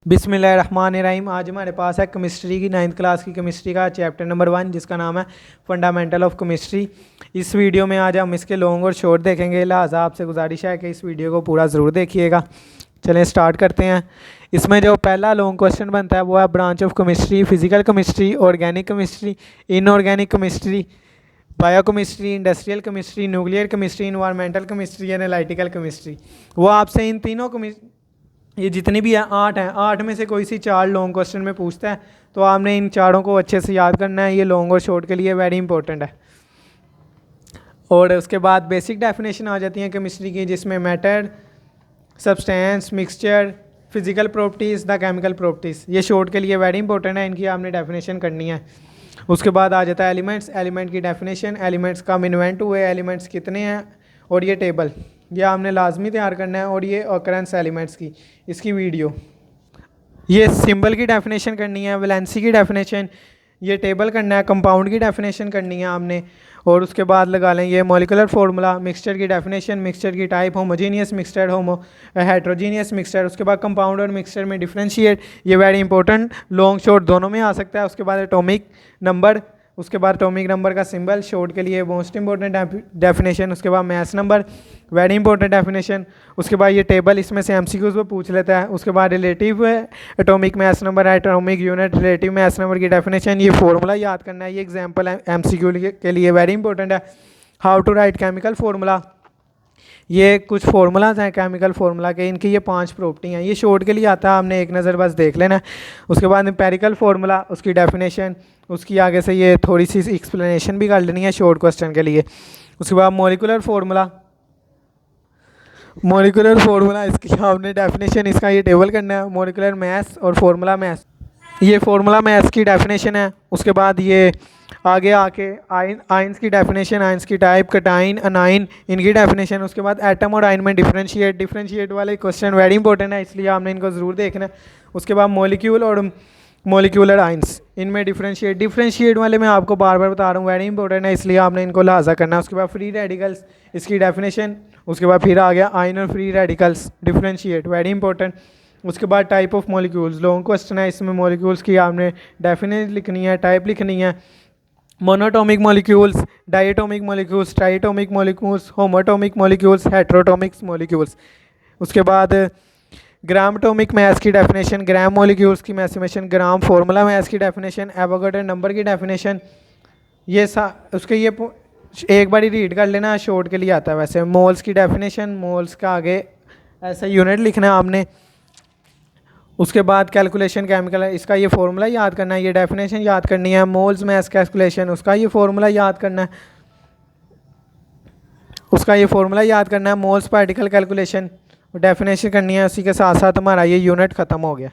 बिस्मिल्लाहिर्रहमानिर्रहीम। आज हमारे पास है केमिस्ट्री की 9th क्लास की केमिस्ट्री का चैप्टर नंबर 1 जिसका नाम है फंडामेंटल ऑफ केमिस्ट्री। इस वीडियो में आज हम इसके लॉन्ग और शॉर्ट देखेंगे, लिहाजा आपसे गुजारिश है कि इस वीडियो को पूरा ज़रूर देखिएगा। चलें स्टार्ट करते हैं। इसमें जो पहला लॉन्ग क्वेश्चन बनता है वो है branch of chemistry, physical chemistry, organic chemistry, inorganic chemistry, biochemistry, industrial chemistry, nuclear chemistry, environmental chemistry, analytical chemistry. वो आपसे इन तीनों ये जितनी भी है 8 हैं, 8 में से कोई सी 4 लॉन्ग क्वेश्चन में पूछता है, तो आपने इन चारों को अच्छे से याद करना है। ये लॉन्ग और शॉर्ट के लिए वेरी इंपॉर्टेंट है। और उसके बाद बेसिक डेफिनेशन आ जाती है केमिस्ट्री की, जिसमें matter, substance, mixture, physical properties, the chemical properties. ये शॉर्ट के लिए वेरी इंपॉर्टेंट है, इनकी आपने डेफिनेशन करनी है। उसके बाद आ जाता है एलिमेंट्स, एलिमेंट की डेफिनेशन, एलिमेंट्स कब इन्वेंट हुए, एलिमेंट्स कितने हैं, और ये टेबल ये आपने लाजमी तैयार करना है। और ये ऑकरेंस एलिमेंट्स की इसकी वीडियो, ये सिंबल की डेफिनेशन करनी है, वैलेंसी की डेफिनेशन, ये टेबल करना है, कंपाउंड की डेफिनेशन करनी है आपने। और उसके बाद लगा लें ये मॉलिकुलर फार्मूला, मिक्सचर की डेफिनेशन, मिक्सचर की type, homogeneous mixture, heterogeneous mixture. उसके बाद कंपाउंड और मिक्सचर में डिफरेंशिएट, ये वेरी इंपॉर्टेंट, लॉन्ग शॉर्ट दोनों में आ सकता है। उसके बाद एटॉमिक नंबर, उसके बाद एटॉमिक नंबर का सिंबल, शॉर्ट के लिए मोस्ट इंपॉर्टेंट डेफिनेशन। उसके बाद math number, very important definition. उसके बाद ये टेबल, इसमें से एमसीक्यूज वो पूछ लेता है। उसके बाद relative atomic mass number, atomic unit, relative mass number की डेफिनेशन, ये फॉर्मूला याद करना है। ये एग्जांपल है एमसीक्यू के लिए वेरी इंपॉर्टेंट है। How to write chemical formula, ये कुछ फार्मूलाज हैं केमिकल फार्मूला के, इनकी ये 5 प्रॉपर्टी हैं। ये शॉर्ट के लिए आता है, आपने एक नज़र बस देख लेना है। उसके बाद एम्पेरिकल फार्मूला, उसकी डेफिनेशन, उसकी आगे से ये थोड़ी सी एक्सप्लेनेशन भी कर लेनी है शॉर्ट क्वेश्चन के लिए। उसके बाद मॉलिकुलर फार्मूला, मॉलिकुलर फार्मूला इसकी आपने डेफिनेशन, इसका ये टेबल करना है। मॉलिकुलर मैथ्स और फार्मूला मैथ्स, ये फार्मूला मैथ्स की डेफिनेशन है। उसके बाद ये आगे आके आइंस की डेफिनेशन, आइंस की टाइप, कटाइन, अनाइन, इनकी डेफिनेशन। उसके बाद एटम और आइन में डिफरेंशिएट वाले क्वेश्चन वेरी इंपॉर्टेंट है, इसलिए आपने इनको ज़रूर देखना है। उसके बाद मॉलिक्यूल और मॉलिक्यूलर आइंस, इनमें डिफरेंशिएट वाले मैं आपको बार बार बता रहा हूँ, वेरी इंपॉर्टेंट है, इसलिए आपने इनको लिहाजा करना है। उसके बाद फ्री रेडिकल्स, इसकी डेफिनेशन। उसके बाद फिर आ गया आइन और free radicals, differentiate, very important. उसके बाद type of molecules, long question है, इसमें मॉलिक्यूल्स की आपने डेफिनेशन लिखनी है, टाइप लिखनी है। Monoatomic molecules, diatomic molecules, triatomic molecules, homoatomic molecules, heteroatomic molecules. उसके बाद ग्रामटोमिक मैथ्स की डेफिनेशन, ग्राम मॉलिक्यूल्स की मैथमेशन, ग्राम फार्मूला मैथ्स की डेफिनेशन, एवोगाड्रो नंबर की डेफिनेशन। ये उसके ये एक बार रीड कर लेना, शॉर्ट के लिए आता है वैसे। मोल्स की डेफिनेशन, मोल्स का आगे ऐसा यूनिट लिखना है आपने। उसके बाद कैलकुलेशन केमिकल है, इसका ये फार्मूला याद करना है, ये डेफिनेशन याद करनी है। मोल्स मैथ्स कैलकुलेशन, उसका ये फार्मूला याद करना है, उसका ये फार्मूला याद करना है। मोल्स पार्टिकल कैलकुलेशन डेफिनेशन करनी है, उसी के साथ साथ हमारा ये यूनिट ख़त्म हो गया।